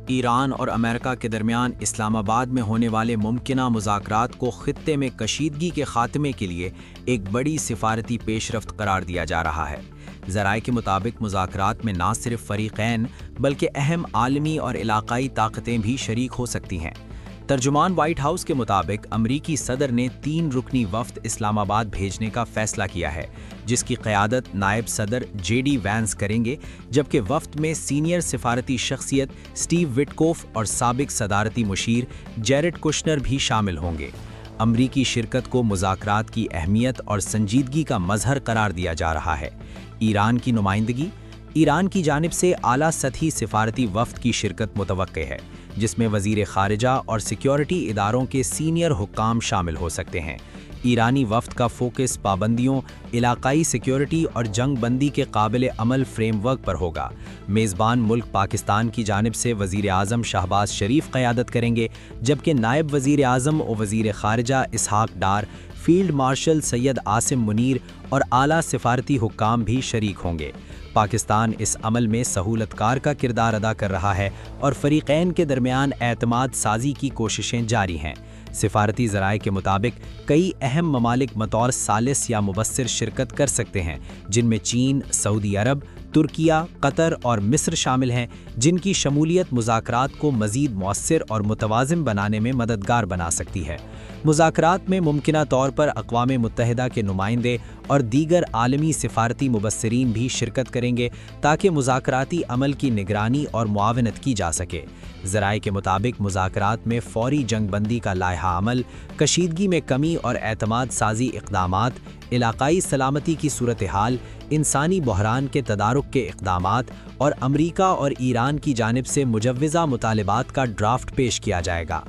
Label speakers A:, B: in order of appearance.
A: ایران اور امریکہ کے درمیان اسلام آباد میں ہونے والے ممکنہ مذاکرات کو خطے میں کشیدگی کے خاتمے کے لیے ایک بڑی سفارتی پیش رفت قرار دیا جا رہا ہے۔ ذرائع کے مطابق مذاکرات میں نہ صرف فریقین بلکہ اہم عالمی اور علاقائی طاقتیں بھی شریک ہو سکتی ہیں۔ ترجمان وائٹ ہاؤس کے مطابق امریکی صدر نے 3 رکنی وفد اسلام آباد بھیجنے کا فیصلہ کیا ہے، جس کی قیادت نائب صدر JD وینس کریں گے، جبکہ وفد میں سینئر سفارتی شخصیت سٹیو وٹکوف اور سابق صدارتی مشیر جیرڈ کشنر بھی شامل ہوں گے۔ امریکی شرکت کو مذاکرات کی اہمیت اور سنجیدگی کا مظہر قرار دیا جا رہا ہے۔ ایران کی نمائندگی ایران کی جانب سے اعلیٰ سطحی سفارتی وفد کی شرکت متوقع ہے، جس میں وزیر خارجہ اور سیکیورٹی اداروں کے سینئر حکام شامل ہو سکتے ہیں۔ ایرانی وفد کا فوکس پابندیوں، علاقائی سیکیورٹی اور جنگ بندی کے قابل عمل فریم ورک پر ہوگا۔ میزبان ملک پاکستان کی جانب سے وزیر اعظم شہباز شریف قیادت کریں گے، جبکہ نائب وزیر اعظم و وزیر خارجہ اسحاق ڈار، فیلڈ مارشل سید عاصم منیر اور اعلیٰ سفارتی حکام بھی شریک ہوں گے۔ پاکستان اس عمل میں سہولت کار کا کردار ادا کر رہا ہے اور فریقین کے درمیان اعتماد سازی کی کوششیں جاری ہیں۔ سفارتی ذرائع کے مطابق کئی اہم ممالک بطور ثالث یا مبصر شرکت کر سکتے ہیں، جن میں چین، سعودی عرب، ترکیہ، قطر اور مصر شامل ہیں، جن کی شمولیت مذاکرات کو مزید مؤثر اور متوازن بنانے میں مددگار بنا سکتی ہے۔ مذاکرات میں ممکنہ طور پر اقوام متحدہ کے نمائندے اور دیگر عالمی سفارتی مبصرین بھی شرکت کریں گے تاکہ مذاکراتی عمل کی نگرانی اور معاونت کی جا سکے۔ ذرائع کے مطابق مذاکرات میں فوری جنگ بندی کا لائحہ عمل، کشیدگی میں کمی اور اعتماد سازی اقدامات، علاقائی سلامتی کی صورتحال، انسانی بحران کے تدارک کے اقدامات اور امریکہ اور ایران کی جانب سے مجوزہ مطالبات کا ڈرافٹ پیش کیا جائے گا۔